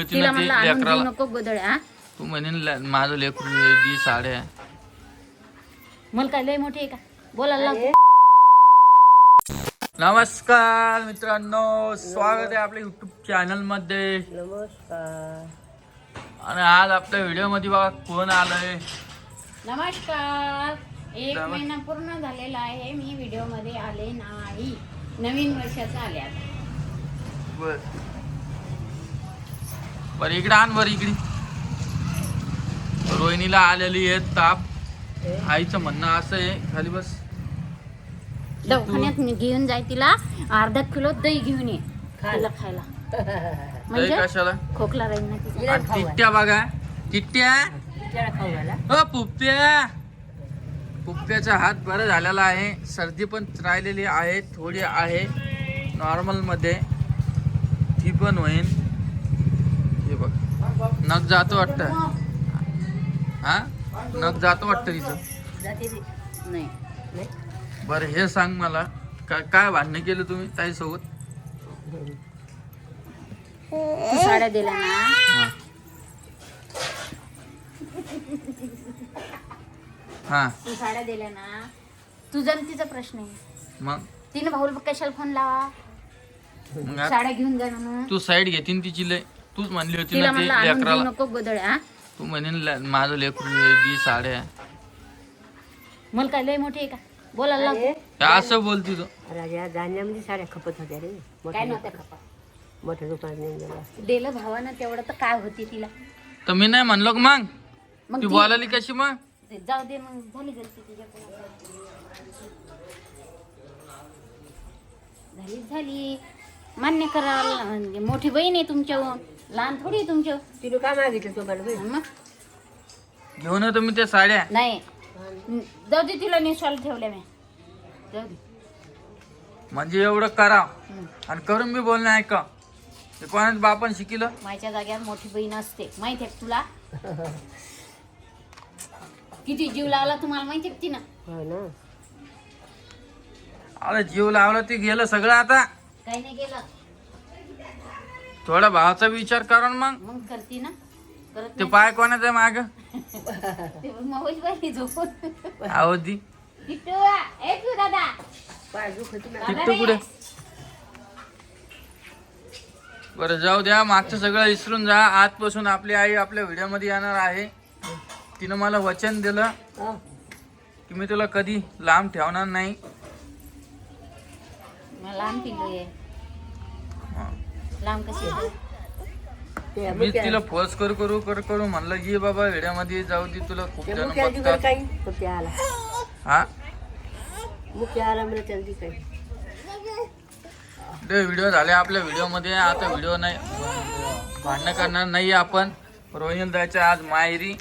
तिला म्हणलं आणून देऊ नको गोदड्या. तू म्हणेन माझं लेकरू दी साड्या मला काय लय मोठी आहे का बोलायला लागू. नमस्कार मित्रांनो, स्वागत आहे आपल्या युट्यूब चॅनल मध्ये. नमस्कार. आणि आज आपल्या व्हिडिओ मध्ये बघा कोण आलंय. नमस्कार. 1 महिना पूर्ण झालेला आहे, मी व्हिडिओ मध्ये आले नाही. नवीन वर्षाचा आले आता. बर इकडे आण, बर इकडे. रोहिणीला आलेली आहे ताप. आईचं म्हणणं असं आहे, खाली बस. दवाखान्यात घेऊन जाय तिला, अर्धा किलो दही घेऊन ये खायला. म्हणजे कशाला खोकला राहील ना तिचा. टिट्ट्या बघा, टिट्ट्या. पुप्प्या, पुप्प्याचा हात बरा झालेला आहे. सर्दी पण राहिलेली आहे, थोडी आहे नॉर्मल मध्ये. ती पण होईल. हे बघ नख जातो वाटतं. हा नख जातो वाटतं तिचं. नाही बरं हे सांग मला, काय भांडण केलं तुम्ही ताई सोबत? तू साड्या दिल्या ना. हा तू साड्या दिल्या ना, तुझा आणि तिचा प्रश्न आहे. मग तिने भाऊला कशाला फोन लावा, मग साड्या घेऊन जा म्हणून. तू साईड घेतीन तिची लय. तूच म्हणली होती तिला ना म्हणलं ती आणून देऊ लेकराला. नको गोदड्या. तू म्हणेन माझं लेकरू दी साड्या मला काय लय मोठी आहे का बोलायला लागू. असं बोलती तू. राजा धान्यामध्ये साड्या खपत होत्या रे. काय नव्हतं खपा मोठ्या दुकानात नेऊन गेला. दिलं भावानं तेवढं तर काय होती तिला. तर मी नाही म्हणलो का मग? मग ती ती- बोलाली कशी मग? जाऊ दे मग, झाली गलती तिच्याकडून. झाली मान्य करावं. म्हणजे मोठी बहीण आहे तुमच्याहून, लहान थोडी आहे तुमच्या. तिने काय मागितलं तुम्हाला बाई? मग घेऊन येतो मी त्या साड्या. नाही, जाऊ दे तिला निशाल ठेवल्या मी. जाऊ दे. म्हणजे एवढं करा हम्म. आणि करून बी बोलणं ऐका. ते कोणाच बापान शिकिलं? माझ्या जाग्यावर मोठी बहीण असते, माहिती आहे का तुला? किती जीव लावला तुम्हाला माहिती आहे तिनं. हो ना. अरे जीव लावला ते गेलं सगळं. आता काही नाही केलं. थोडा भावाचा विचार करा ना मग. मग करती ना, करत ते पाय कोणाचं आहे माग? नाही. मग बाई झोपून. आहो दी किट्टू, ए तू दादा. पाय दुखत ना. टिकतो कुठे? बरं जाऊ द्या, मागचं सगळं विसरून जा. आजपासून आपली आई आपल्या व्हिडिओ मध्ये येणार आहे. तिनं मला वचन दिलं हा. की मी तुला कधी लांब ठेवणार नाही. मला लांब पिल्लू आहे. हा. लांब कशी आहे? ते मी मुक्या- तिला फोर्स करू म्हणलं ये बाबा व्हिडिओ मध्ये जाऊ दे, तुला खूप त्या जण मुक्याला दिवस बघतात. काही मुक्या आला. हा मुक्या आला मला त्याला दी काही. ते व्हिडिओ झाले आपल्या व्हिडिओ मध्ये. आता व्हिडिओ नाही भांडणं करणार नाही आपण. रोहिणी जायचं आज माहेरी.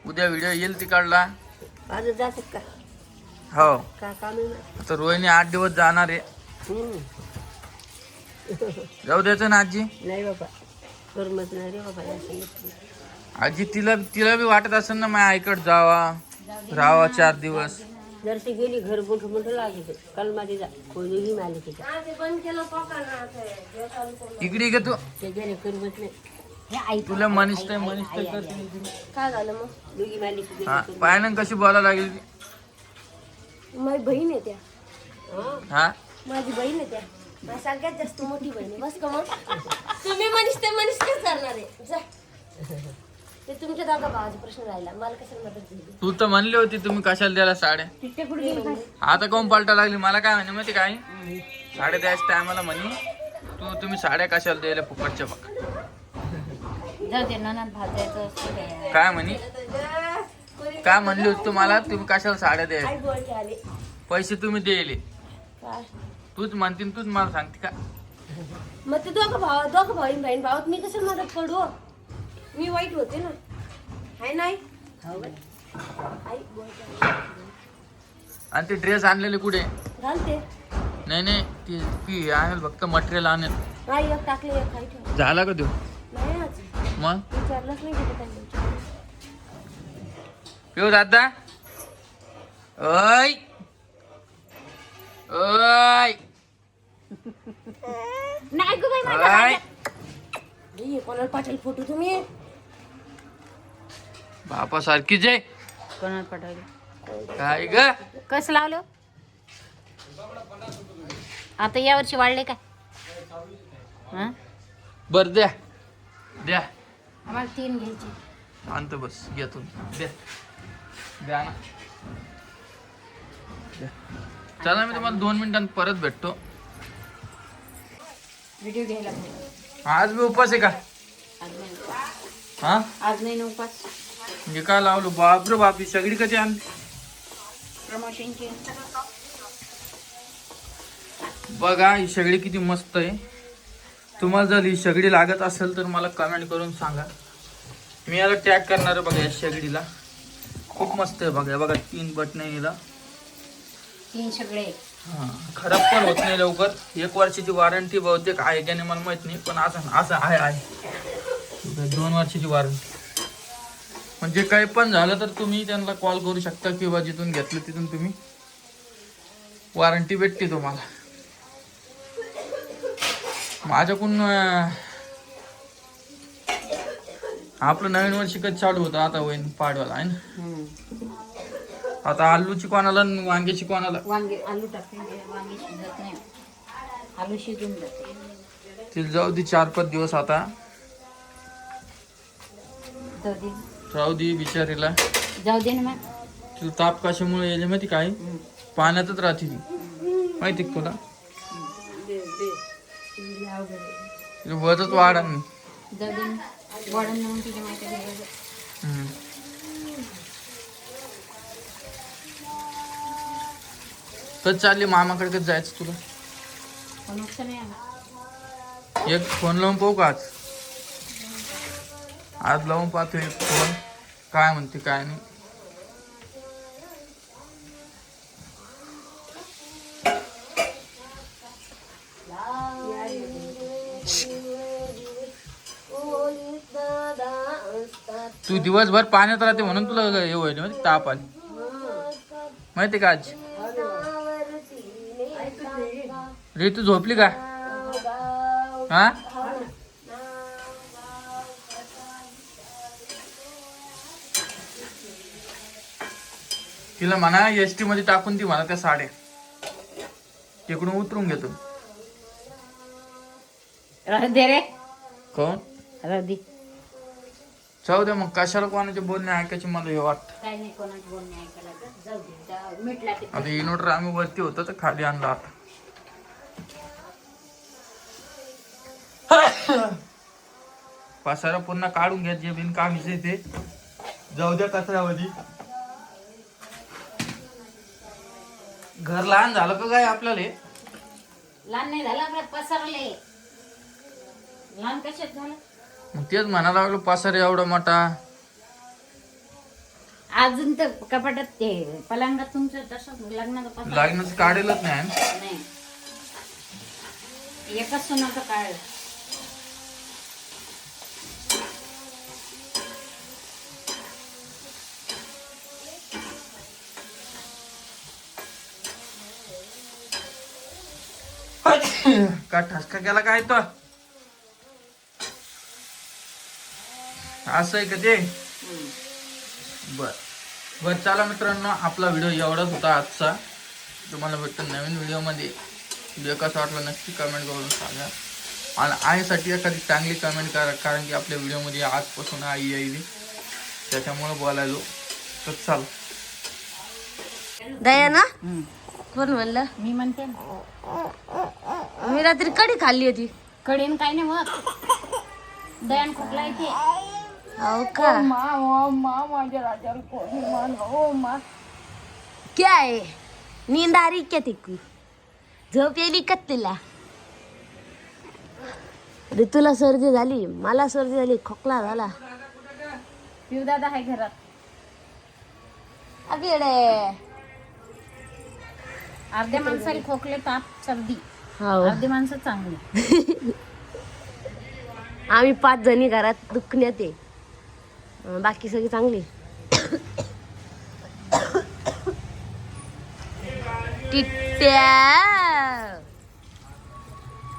उद्या व्हिडिओ येईल तिकडला. आज जातात का? हो का काम आहे ना? आता रोहिणी 8 दिवस जाणार आहे. हम्म. जाऊ द्यायचं ना आजी. नाही बाबा, करमत नाही रे बाबा या संगत. आजी तिला बी वाटत असेल ना माझ्या आईकडे जावा, राहावा 4 दिवस. जर ती गेली घर मोठं मोठं लागेल. काल माझी जा कोणीही मारली तिच्या. इकडे घे तू. ते गेले करमत नाही. हे आई तुला मनीष करते. काय झालं मग? दोघी मारली की हा पाय ना कशी बोलायला लागेल ती. माझी बहीण आहे त्या. हा माझी बहीण आहे त्या. माझी सगळ्यात जास्त मोठी बहीण आहे. बस का मग? तुम्ही मनीष तेच करणार आहे. जा. ते तुमच्या दादा भावाचा प्रश्न राहिला, मला कशाला मदत दिली? तू तर म्हणली होती तुम्ही कशाला द्यायला साड्या. तिथे कुठे गेली काय? आता कोण पलटा लागली मला काय म्हणे माहिती काय? साड्या द्यायच्या टायमाला म्हणे तुम्ही साड्या कशाला द्यायला फुकटच्या बघा. जाऊ दे, ननात भाजायचं असतं ते. काय म्हणे, काय म्हणली होती तुम्हाला तुम्ही कशाला साड्या द्यायला? आई बोलते आले. पैसे तुम्ही द्यायले. काय? तूच म्हणतील, तूच मला सांगते का? मग ते दोघं भाऊ बहीण भावात मी कशाला मदत करू? मी वाईट होते ना. हाय नाही? हो बाई. आई बोलते. आणि ते ड्रेस आणलेले कुठे? घालते. नाही ती आणेल फक्त मटेरियल आणेल. नाही, एक टाकले, एक खाई ठेव. झाला का तो? नाही आज मग विचारलंच नाही कुठे त्यांनी. पिऊ दादा. ओय ओय नाही गो बाई, माझ्या ओय हे कोणाला पाठवले फोटो तुम्ही? बापा सारखी जय कोणाला पाठवले? काय ग कसं लावलं आता यावर्षी वाढले काय? हा बर द्या द्या आम्हाला 3 घ्यायचे. आणतो बस घेतो द्या द्या ना द्या. चला मी तुम्हाला 2 मिनिटांत परत भेटतो. व्हिडिओ घ्यायला पाहिजे. आज मी उपास आहे का? आज नाही हा आज नाही ना उपास. म्हणजे काय लावलो बापरे बाप ही सगळी कधी आणली प्रमोशनची. बघा ही सगळी किती मस्त आहे. तुम्हाला जर ही सगळी लागत असेल तर मला कमेंट करून सांगा. मी याला टॅग करणार आहे बघा या शेगडीला. खूप मस्त आहे बघा. बघा 3 बटन आहे हिला. 3 सगळे. हा खराब पण होत नाही लवकर. 1 वर्षाची वॉरंटी बहुतेक आहे का नाही मला माहित नाही पण असं असं आहे 2 वर्षाची वॉरंटी. म्हणजे काही पण झालं तर तुम्ही त्यांना कॉल करू शकता किंवा जिथून घेतलं तिथून तुम्ही वॉरंटी भेटते तुम्हाला. माझ्याकडून आपलं नवीन वर्ष कधी चालू होतं आता होईन पाडवाला आहे ना. आता आलूची कोणाला आणि वांग्याची कोणाला. वांगे आलू टाकून वांगे शिजत नाही. आलू शिजून जाते. तिला जाऊ दे 4-5 दिवस आता राहू दे बिचारीला. जाऊ दे ना मग. तिला ताप कशामुळे येईल माहिती काय? पाण्यातच राहते ती माहिती का तुला. तिला वजच वाढ जाऊ दे ना. वाढून मग तुझ्या माहिती घ्यायला. तर चालली मामाकडे कधी जायचं तुला? पण नुकसान नाही आलं. एक फोन लावून पाहू का आज? आज लावून पाहतो एक फोन काय म्हणते काय नाही. तू दिवसभर पाण्यात राहते म्हणून तुला हे होईल माहिती ताप आली माहिती का आज. ऋतू झोपली का? हा तिला म्हणा एसटी मध्ये टाकून ती म्हणा त्या साड्या तिकडून उतरून घेतो. राहू दे रे. कोण राहू दे. जाऊ दे मग कशाला कोणाचे बोलणे ऐकायचे मला हे वाटत. काय नाही कोणाचं बोलणे ऐकायला. जाऊ दे. मिटला ते. आता इन्व्हर्टर आम्ही वरती होतो तर खाली आणला आता. पसारा पुन्हा काढून घ्या जे बिन कामीचे ते जाऊ द्या कचऱ्यामध्ये. घर लहान झालं का काय आपल्याला? लहान नाही झाला आपला पसरले. लहान कशात झालं? मग तेच म्हणायला लागलो पसारा एवढा मोठा. अजून तर कपाटात ते पलंगात तुमचं तसं लग्नाचं पसारा लागण्याचं काढेलच नाही. नाही. एकच सोनाचं काढ. का ठसका केला काय तो? असं आहे का ते? बर बर चला मित्रांनो आपला व्हिडिओ एवढाच होता आजचा. तुम्हाला भेटतो नवीन व्हिडिओमध्ये. व्हिडिओ कसा वाटला नक्की कमेंट करून सांगा. आणि आईसाठी एखादी चांगली कमेंट करा कारण की आपल्या व्हिडिओमध्ये आजपासून आई येईल त्याच्यामुळे बोलायलो. तर चल दया ना कोण म्हणलं? मी म्हणते मी रात्री कढी खाल्ली होती. कडेन काय नाही मग दयान खोकला येते. हो का? माझ्या राजाला कोणी क्या आहे नींद आ रही क्या तिकू? झोप येली का तुला? ऋतूला सर्दी झाली, मला सर्दी झाली, खोकला झाला. पिऊ दादा आहे घरात. अगेडे अर्ध्या माणसाला खोकले ताप सर्दी. हो अर्धी माणसं चांगली. आम्ही 5 जणी घरात दुखण्यात आहे. बाकी सगळी चांगली. टिट्ट्या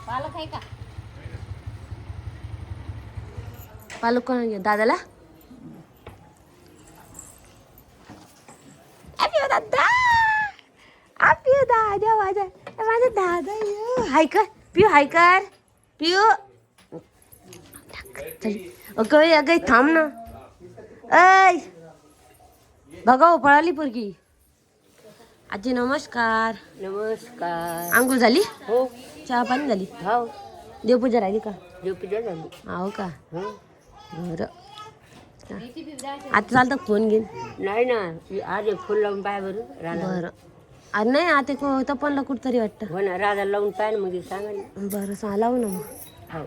पालक आहे का? पालक कोणा घे दादाला आपिओ दादा आपिओ दादा माझा दादा हाय कर पिऊ हाय कर पिऊ अगं अगं थांब ना ऐ बघा हो पळाली पोरगी आजी नमस्कार नमस्कार. आंघोळ झाली हो चहा पाणी झाली हो देवपूजा राहिली का देवपूजा झाली. हो का हं. बरं आता चालतं फोन घेईन नाही ना आज फुल लावून पाय बरं राधा. बरं अरे नाही आता तपनला कुठतरी वाटतं हो ना राधा लावून पाय ना मग सांगा ना. बरं लावू ना मग हो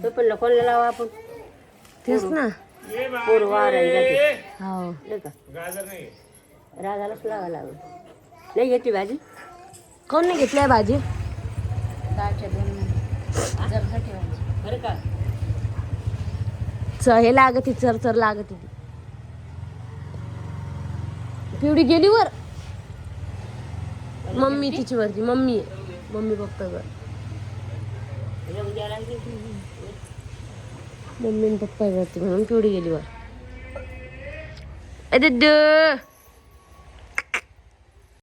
तो पण कोणाला लावा आपण तेच ना पोर वारायला जाते हो नाही का राधालाच लावा लागेल. नाही घेतली भाजी कोण नाही घेतलाय भाजी डाळच्या 2 महिने जर ठेवायची. बरं का. हे लागत चर लागत पिवडी गेली वर मम्मी तिची वरती मम्मी पप्पा वर उद्या लागली मम्मी आणि पप्पा वरती म्हणून पिवडी गेली वर